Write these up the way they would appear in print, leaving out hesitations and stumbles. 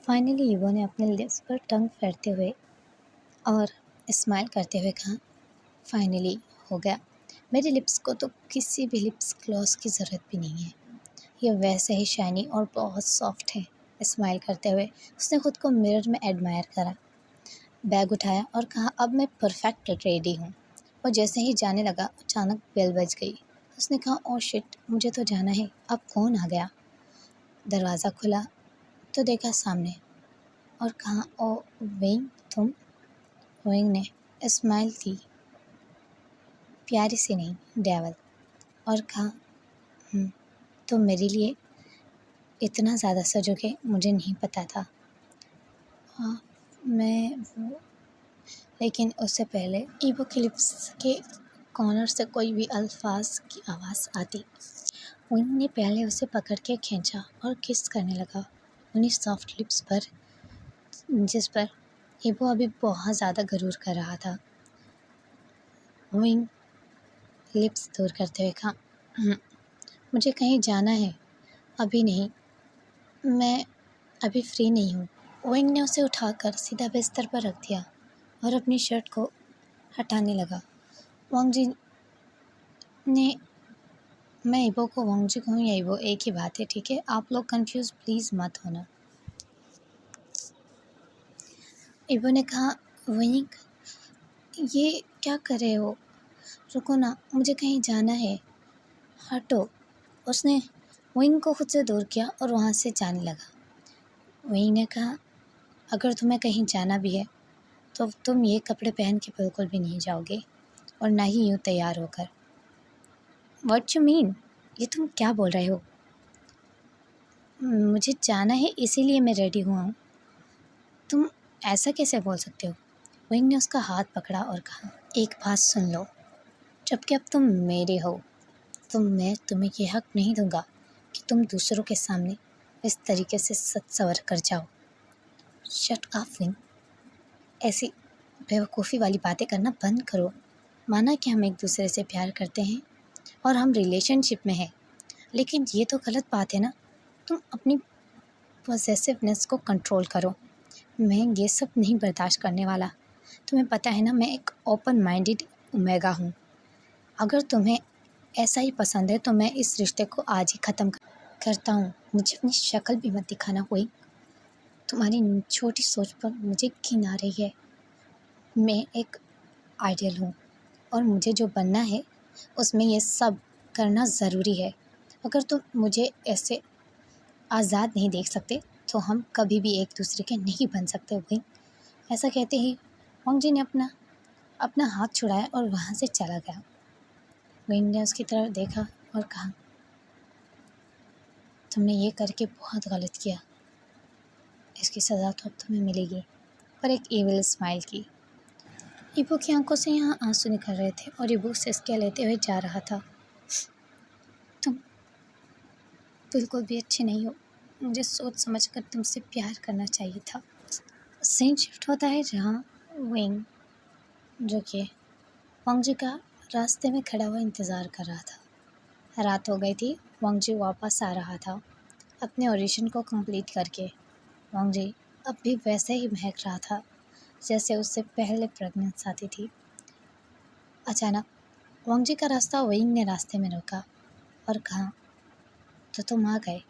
Finally evo ने अपने lips पर टंग फेरते हुए और स्माइल करते हुए कहा, फाइनली हो गया। मेरे लिप्स को तो किसी भी लिप्स ग्लॉस की ज़रूरत भी नहीं है, ये वैसे ही शाइनी और बहुत सॉफ्ट है। स्माइल करते हुए उसने खुद को मिरर में एडमायर करा, बैग उठाया और कहा, अब मैं परफेक्ट रेडी हूँ। और जैसे ही जाने लगा अचानक बेल बज गई। उसने कहा, ओह शिट, मुझे तो जाना है, अब कौन आ गया? दरवाज़ा खुला तो देखा सामने और कहा, ओ वेइंग, तुम? वेइंग ने स्माइल दी, प्यारी सी नहीं, डेवल, और कहा, तुम मेरे लिए इतना ज़्यादा सजोगे मुझे नहीं पता था। हाँ, मैं वो, लेकिन उससे पहले ईवो के लिप्स के कॉर्नर से कोई भी अल्फाज की आवाज़ आती। विंग ने पहले उसे पकड़ के खींचा और किस करने लगा उन्हीं सॉफ्ट लिप्स पर जिस पर ईवो अभी बहुत ज़्यादा गरूर कर रहा था। विंग लिप्स दूर करते हुए कहा, मुझे कहीं जाना है, अभी नहीं, मैं अभी फ्री नहीं हूँ। विंग ने उसे उठाकर सीधा बिस्तर पर रख दिया और अपनी शर्ट को हटाने लगा। वांग जी ने, मैं ईवो को वांग जी कहूँ या ईवो, एक ही बात है, ठीक है? आप लोग कंफ्यूज प्लीज़ मत होना। ईवो ने कहा, विंग, ये क्या कर रहे हो? रुको ना, मुझे कहीं जाना है, हटो। उसने विंग को खुद से दूर किया और वहाँ से जाने लगा। विंग ने कहा, अगर तुम्हें कहीं जाना भी है तो तुम ये कपड़े पहन के बिल्कुल भी नहीं जाओगे, और ना ही यूँ तैयार होकर। What you mean? ये तुम क्या बोल रहे हो? मुझे जाना है इसीलिए मैं रेडी हुआ हूँ। तुम ऐसा कैसे बोल सकते हो? विंग ने उसका हाथ पकड़ा और कहा, एक बात सुन लो, जबकि अब तुम मेरे हो तो मैं तुम्हें ये हक नहीं दूंगा कि तुम दूसरों के सामने इस तरीके से सच सवर कर जाओ। शट अप विंग, ऐसी बेवकूफ़ी वाली बातें करना बंद करो। माना कि हम एक दूसरे से प्यार करते हैं और हम रिलेशनशिप में हैं, लेकिन ये तो गलत बात है ना। तुम अपनी पॉसेसिवनेस को कंट्रोल करो। मैं ये सब नहीं बर्दाश्त करने वाला। तुम्हें पता है ना, मैं एक ओपन माइंडेड ओमेगा हूँ। अगर तुम्हें ऐसा ही पसंद है तो मैं इस रिश्ते को आज ही ख़त्म करता हूँ। मुझे अपनी शक्ल भी मत दिखाना कोई। तुम्हारी छोटी सोच पर मुझे घिन आ रही है। मैं एक आइडियल हूँ और मुझे जो बनना है उसमें ये सब करना ज़रूरी है। अगर तुम मुझे ऐसे आज़ाद नहीं देख सकते तो हम कभी भी एक दूसरे के नहीं बन सकते भाई। ऐसा कहते ही वांग जी ने अपना अपना हाथ छुड़ाया और वहाँ से चला गया। विंग ने उसकी तरफ देखा और कहा, तुमने ये करके बहुत गलत किया, इसकी सज़ा तो अब तुम्हें मिलेगी। पर एक ईविल स्माइल की। ईवो की आंखों से यहाँ आंसू निकल रहे थे और ईवो सिसके लेते हुए जा रहा था। तुम बिल्कुल भी अच्छे नहीं हो। मुझे सोच समझकर तुमसे प्यार करना चाहिए था। सीन शिफ्ट होता है जहाँ विंग, जो कि वांग जी का रास्ते में खड़ा हुआ इंतज़ार कर रहा था। रात हो गई थी। वांग जी वापस आ रहा था अपने ऑडिशन को कंप्लीट करके। वांग जी अब भी वैसे ही महक रहा था जैसे उससे पहले प्रेगनेंस आती थी। अचानक वांग जी का रास्ता विंग ने रास्ते में रोका और कहा, तो तुम आ गए।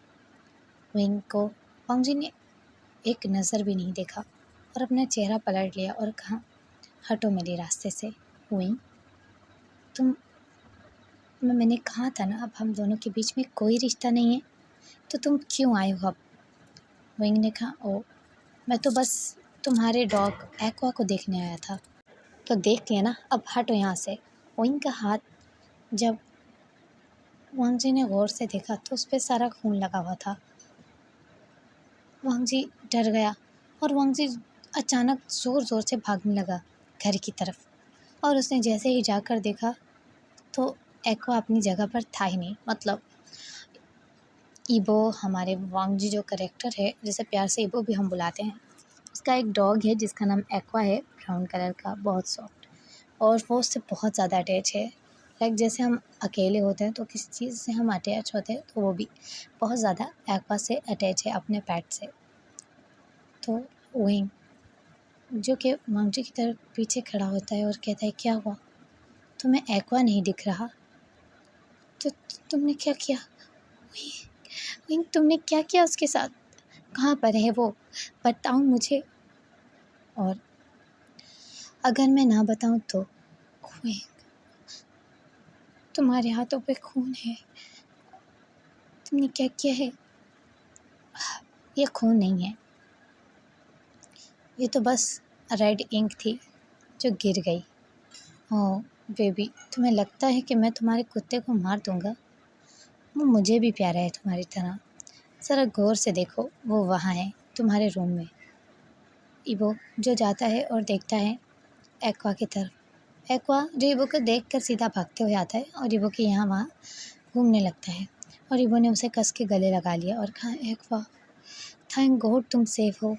विंग को वांग जी ने एक नज़र भी नहीं देखा और अपना चेहरा पलट लिया और कहा, हटो मेरे रास्ते से। विंग, मैंने कहा था ना, अब हम दोनों के बीच में कोई रिश्ता नहीं है, तो तुम क्यों आए हो अब? विंग ने कहा, ओ, मैं तो बस तुम्हारे डॉग एक्वा को देखने आया था। तो देख लिया ना, अब हटो यहाँ से। विंग का हाथ जब वांग जी ने गौर से देखा तो उस पर सारा खून लगा हुआ था। वांग जी डर गया और वांग जी अचानक ज़ोर ज़ोर से भागने लगा घर की तरफ। और उसने जैसे ही जाकर देखा तो एक्वा अपनी जगह पर था ही नहीं। मतलब ईबो, हमारे वांग जी जो कैरेक्टर है, जिसे प्यार से ईबो भी हम बुलाते हैं, उसका एक डॉग है जिसका नाम एक्वा है, ब्राउन कलर का, बहुत सॉफ्ट, और वो उससे बहुत ज़्यादा अटैच है। लाइक जैसे हम अकेले होते हैं तो किसी चीज़ से हम अटैच होते हैं, तो वो भी बहुत ज़्यादा एक्वा से अटैच है, अपने पेट से। तो वही जो कि मांगजी की तरफ पीछे खड़ा होता है और कहता है, क्या हुआ, तुम्हें एक्वा नहीं दिख रहा? तो तुमने क्या किया? वही वही तुमने क्या किया उसके साथ? कहाँ पर है वो? बताओ मुझे। और अगर मैं ना बताऊँ तो? वही तुम्हारे हाथों पे खून है। तुमने क्या किया है? ये खून नहीं है, ये तो बस रेड इंक थी जो गिर गई। ओह बेबी, तुम्हें लगता है कि मैं तुम्हारे कुत्ते को मार दूँगा? वो मुझे भी प्यारा है तुम्हारी तरह। ज़रा गौर से देखो, वो वहाँ है तुम्हारे रूम में। इबो जो जाता है और देखता है एक्वा की तरफ। एक्वा जो इबो को देखकर सीधा भागते हुए आता है और इबो के यहाँ वहाँ घूमने लगता है और इबो ने उसे कस के गले लगा लिया और कहा, एक्वा थैंक गॉड तुम सेफ हो।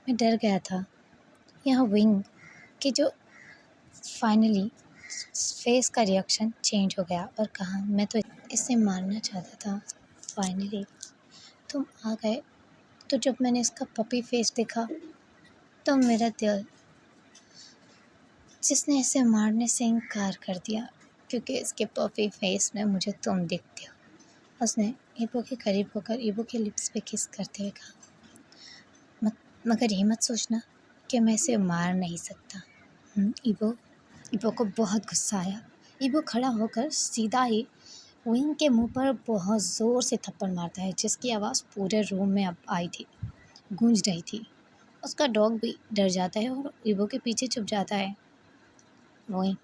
मैं डर गया था। यहाँ विंग कि जो फाइनली फेस का रिएक्शन चेंज हो गया और कहा, मैं तो इसे मारना चाहता था, फाइनली तुम आ गए। तो जब मैंने इसका पपी फेस देखा तो मेरा दिल जिसने इसे मारने से इनकार कर दिया, क्योंकि इसके पपी फेस में मुझे तुम दिखते हो। उसने इबो के करीब होकर इबो के लिप्स पे किस करते हुए कहा, मगर ये मत सोचना कि मैं इसे मार नहीं सकता। इबो को बहुत गुस्सा आया। इबो खड़ा होकर सीधा ही विंग के मुंह पर बहुत ज़ोर से थप्पड़ मारता है, जिसकी आवाज़ पूरे रूम में अब आई थी, गूंज रही थी। उसका डॉग भी डर जाता है और इबो के पीछे छुप जाता है। वही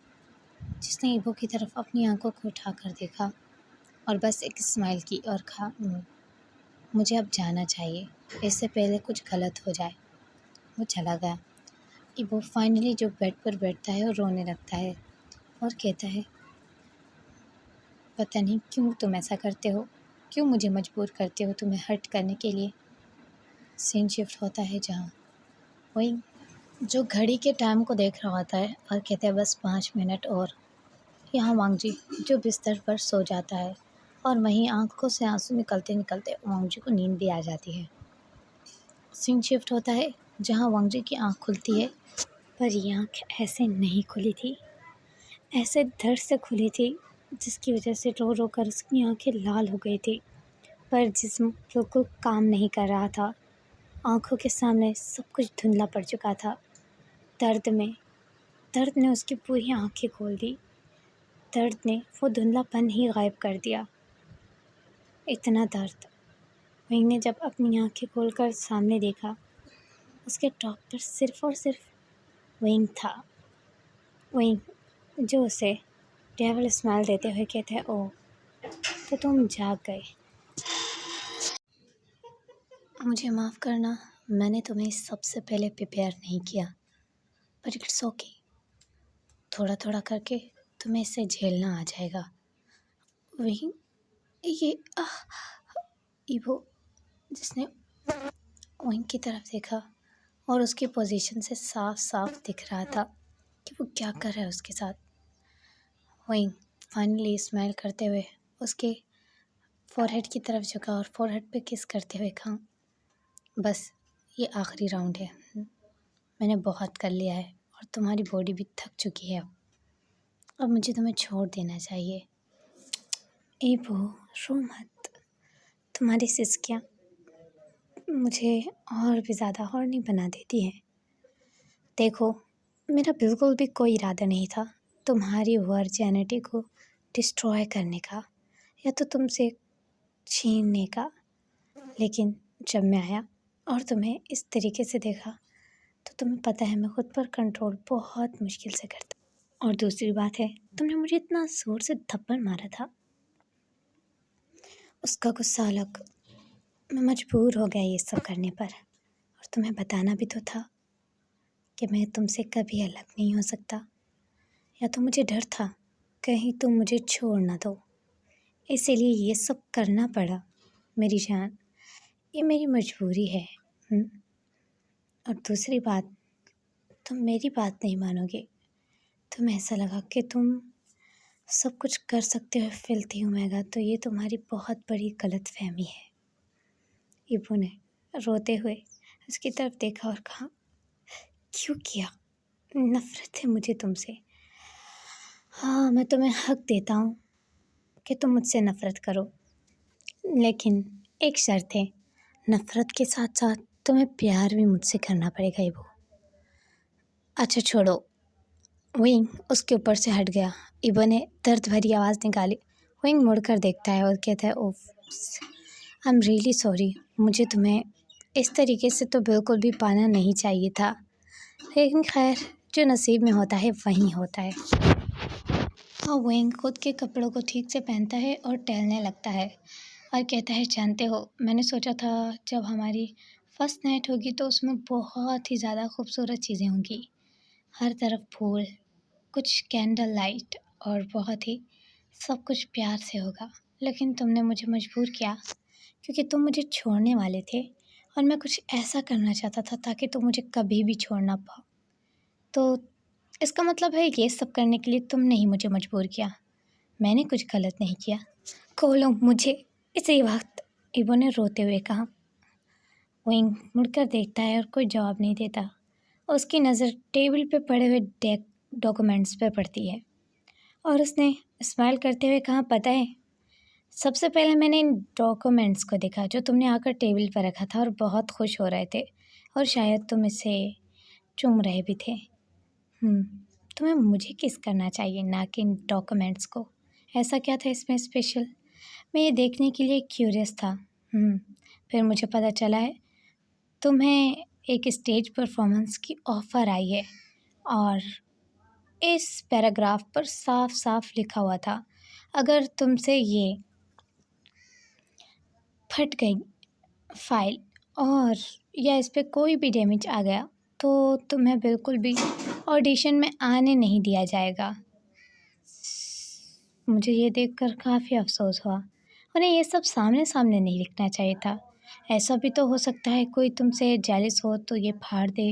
जिसने इबो की तरफ अपनी आंखों को उठाकर देखा और बस एक स्माइल की और कहा, मुझे अब जाना चाहिए, इससे पहले कुछ गलत हो जाए। वो चला गया। इबो फाइनली जो बेड पर बैठता है और रोने लगता है और कहता है, पता नहीं क्यों तुम ऐसा करते हो, क्यों मुझे मजबूर करते हो तुम्हें हर्ट करने के लिए। सीन शिफ्ट होता है जहाँ वही जो घड़ी के टाइम को देख रहा होता है और कहता है, बस 5 मिनट और। यहाँ वांगजी जो बिस्तर पर सो जाता है और वहीं आंखों से आंसू निकलते निकलते वांगजी को नींद भी आ जाती है। सीन शिफ्ट होता है जहाँ वांगजी की आंख खुलती है, पर ये आंख ऐसे नहीं खुली थी, ऐसे दर्द से खुली थी जिसकी वजह से रो रो कर उसकी आंखें लाल हो गई थी, पर जिस्म बिल्कुल काम नहीं कर रहा था। आंखों के सामने सब कुछ धुंधला पड़ चुका था। दर्द ने उसकी पूरी आंखें खोल दी। दर्द ने वो धुंधलापन ही गायब कर दिया। इतना दर्द। विंग ने जब अपनी आंखें खोलकर सामने देखा, उसके टॉप पर सिर्फ और सिर्फ विंग था। विंग जो उसे डेविल स्माइल देते हुए कहते हैं, ओह तो तुम जाग गए। मुझे माफ़ करना, मैंने तुम्हें सबसे पहले प्रिपेयर नहीं किया, पर इट्स ओके। थोड़ा थोड़ा करके तुम्हें इसे झेलना आ जाएगा। वही ये इबो जिसने विंग की तरफ देखा और उसकी पोजीशन से साफ साफ दिख रहा था कि वो क्या कर रहा है उसके साथ। विंग फाइनली स्माइल करते हुए उसके फोरहेड की तरफ झुका और फोरहेड पे किस करते हुए कहा, बस ये आखिरी राउंड है। मैंने बहुत कर लिया है और तुम्हारी बॉडी भी थक चुकी है। अब मुझे तुम्हें छोड़ देना चाहिए। इबो रो मत, तुम्हारी सिसकियाँ मुझे और भी ज़्यादा हॉर्नी बना देती हैं। देखो, मेरा बिल्कुल भी कोई इरादा नहीं था तुम्हारी वर्जिनिटी को डिस्ट्रॉय करने का या तो तुमसे छीनने का, लेकिन जब मैं आया और तुम्हें इस तरीके से देखा तो तुम्हें पता है मैं खुद पर कंट्रोल बहुत मुश्किल से करता। और दूसरी बात है, तुमने मुझे इतना ज़ोर से थप्पड़ मारा था, उसका गुस्सा अलग। मैं मजबूर हो गया ये सब करने पर, और तुम्हें बताना भी तो था कि मैं तुमसे कभी अलग नहीं हो सकता। या तो मुझे डर था कहीं तुम मुझे छोड़ ना दो, इसीलिए ये सब करना पड़ा। मेरी जान, ये मेरी मजबूरी है। और दूसरी बात, तुम मेरी बात नहीं मानोगे। तुम्हें ऐसा लगा कि तुम सब कुछ कर सकते हो फिल्थी ओमेगा, तो ये तुम्हारी बहुत बड़ी गलतफहमी है। इबो ने रोते हुए उसकी तरफ देखा और कहा, क्यों किया? नफ़रत है मुझे तुमसे। हाँ, मैं तुम्हें हक देता हूँ कि तुम मुझसे नफ़रत करो, लेकिन एक शर्त है, नफ़रत के साथ साथ तुम्हें प्यार भी मुझसे करना पड़ेगा इबो। अच्छा छोड़ो। विंग उसके ऊपर से हट गया। इबो ने दर्द भरी आवाज़ निकाली। विंग मुड़कर देखता है और कहता है, ओफ, आई एम रियली सॉरी। मुझे तुम्हें इस तरीके से तो बिल्कुल भी पाना नहीं चाहिए था, लेकिन खैर, जो नसीब में होता है वही होता है। और विंग खुद के कपड़ों को ठीक से पहनता है और टहलने लगता है और कहता है, जानते हो, मैंने सोचा था जब हमारी फर्स्ट नाइट होगी तो उसमें बहुत ही ज़्यादा खूबसूरत चीज़ें होंगी, हर तरफ फूल, कुछ कैंडल लाइट और बहुत ही सब कुछ प्यार से होगा। लेकिन तुमने मुझे मजबूर किया क्योंकि तुम मुझे छोड़ने वाले थे और मैं कुछ ऐसा करना चाहता था ताकि तुम मुझे कभी भी छोड़ ना पाओ। तो इसका मतलब है ये सब करने के लिए तुमने ही मुझे मजबूर किया, मैंने कुछ गलत नहीं किया। खोलो मुझे। इसी वक्त इबो ने रोते हुए कहा। विंग मुड़कर देखता है और कोई जवाब नहीं देता। उसकी नज़र टेबल पे पड़े हुए डॉक्यूमेंट्स पे पड़ती है और उसने स्माइल करते हुए कहा, पता है, सबसे पहले मैंने इन डॉक्यूमेंट्स को देखा जो तुमने आकर टेबल पर रखा था और बहुत खुश हो रहे थे और शायद तुम इसे चूम रहे भी थे। तुम्हें मुझे किस करना चाहिए, ना कि इन डॉक्यूमेंट्स को। ऐसा क्या था इसमें स्पेशल? मैं ये देखने के लिए क्यूरियस था। फिर मुझे पता चला है तुम्हें एक स्टेज परफॉर्मेंस की ऑफ़र आई है और इस पैराग्राफ पर साफ साफ लिखा हुआ था, अगर तुमसे ये फट गई फाइल और या इस पे कोई भी डैमेज आ गया तो तुम्हें बिल्कुल भी ऑडिशन में आने नहीं दिया जाएगा। मुझे ये देखकर काफ़ी अफसोस हुआ। उन्हें ये सब सामने सामने नहीं लिखना चाहिए था। ऐसा भी तो हो सकता है कोई तुमसे जेलस हो तो ये फाड़ दे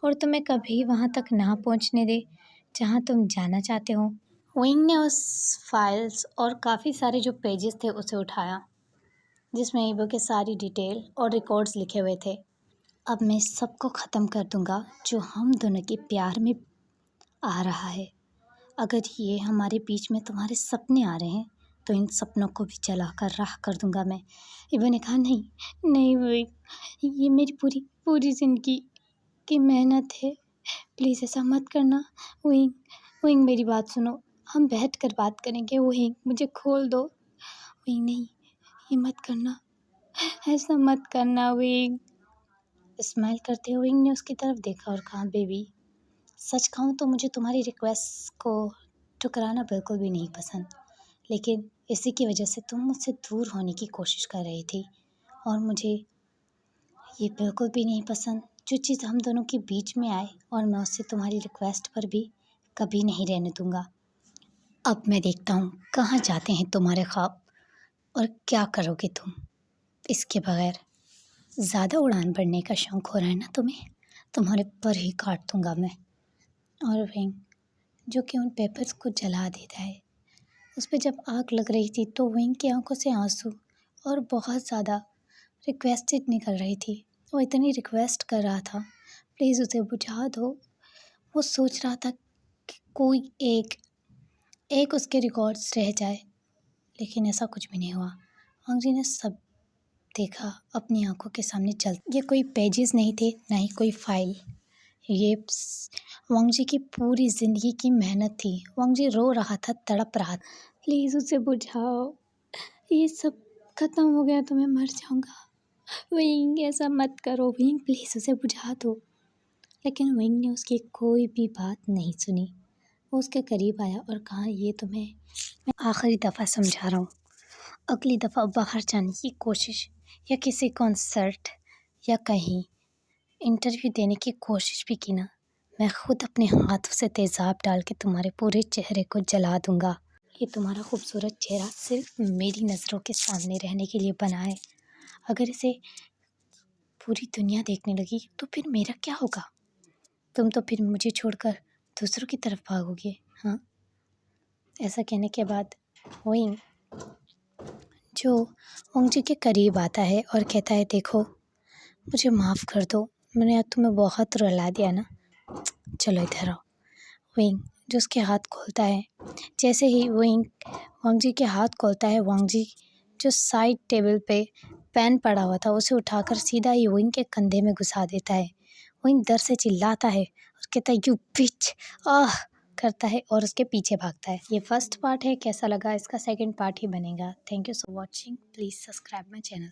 और तुम्हें कभी वहाँ तक ना पहुँचने दे जहाँ तुम जाना चाहते हो। विंग ने उस फाइल्स और काफ़ी सारे जो पेजेस थे उसे उठाया जिसमें ईबो के सारी डिटेल और रिकॉर्ड्स लिखे हुए थे। अब मैं सबको ख़त्म कर दूंगा जो हम दोनों के प्यार में आ रहा है। अगर ये हमारे बीच में तुम्हारे सपने आ रहे हैं तो इन सपनों को भी जला कर राख कर दूंगा मैं। ईबो ने कहा, नहीं नहीं विंग, ये मेरी पूरी पूरी ज़िंदगी की मेहनत है, प्लीज़ ऐसा मत करना। विंग विंग मेरी बात सुनो, हम बैठ कर बात करेंगे। विंग मुझे खोल दो। विंग नहीं, ये मत करना, ऐसा मत करना विंग। स्माइल करते हुए विंग ने उसकी तरफ देखा और कहा, बेबी, सच कहूँ तो मुझे तुम्हारी रिक्वेस्ट को ठुकराना बिल्कुल भी नहीं पसंद, लेकिन इसी की वजह से तुम मुझसे दूर होने की कोशिश कर रही थी और मुझे ये बिल्कुल भी नहीं पसंद जो चीज़ हम दोनों के बीच में आए, और मैं उससे तुम्हारी रिक्वेस्ट पर भी कभी नहीं रहने दूंगा। अब मैं देखता हूँ कहाँ जाते हैं तुम्हारे ख्वाब और क्या करोगे तुम इसके बगैर। ज़्यादा उड़ान भरने का शौक़ हो रहा है ना तुम्हें, तुम्हारे पर ही काट दूंगा मैं। और विंग जो कि उन पेपर्स को जला देता है, उस पर जब आग लग रही थी तो विंग की आंखों से आंसू और बहुत ज़्यादा रिक्वेस्टेड निकल रही थी। वो इतनी रिक्वेस्ट कर रहा था, प्लीज़ उसे बुझा दो। वो सोच रहा था कि कोई एक उसके रिकॉर्ड्स रह जाए, लेकिन ऐसा कुछ भी नहीं हुआ। वांग जी ने सब देखा अपनी आंखों के सामने जल। ये कोई पेजेस नहीं थे, ना ही कोई फाइल। ये वांग जी की पूरी ज़िंदगी की मेहनत थी। वांग जी रो रहा था, तड़प रहा था। प्लीज़ उसे बुझाओ, ये सब ख़त्म हो गया तो मैं मर जाऊँगा। विंग ऐसा मत करो, विंग प्लीज़ उसे बुझा दो। लेकिन विंग ने उसकी कोई भी बात नहीं सुनी। वो उसके करीब आया और कहा, ये तुम्हें मैं आखिरी दफ़ा समझा रहा हूँ, अगली दफ़ा बाहर जाने की कोशिश या किसी कॉन्सर्ट या कहीं इंटरव्यू देने की कोशिश भी की ना, मैं ख़ुद अपने हाथों से तेज़ाब डाल के तुम्हारे पूरे चेहरे को जला दूँगा। ये तुम्हारा खूबसूरत चेहरा सिर्फ मेरी नज़रों के सामने रहने के लिए बना है। अगर इसे पूरी दुनिया देखने लगी तो फिर मेरा क्या होगा? तुम तो फिर मुझे छोड़कर दूसरों की तरफ भागोगे। हाँ, ऐसा कहने के बाद विंग जो वांग जी के करीब आता है और कहता है, देखो, मुझे माफ़ कर दो, मैंने आज तुम्हें बहुत रुला दिया ना। चलो इधर आओ। विंग जो उसके हाथ खोलता है, जैसे ही विंग वांग जी के हाथ खोलता है, वांग जी जो साइड टेबल पे पेन पड़ा हुआ था उसे उठाकर सीधा ही विंग के कंधे में घुसा देता है। विंग डर से चिल्लाता है और कहता है यू बिच, आह करता है और उसके पीछे भागता है। ये फर्स्ट पार्ट है, कैसा लगा इसका सेकंड पार्ट ही बनेगा। Thank you so watching, please subscribe my channel.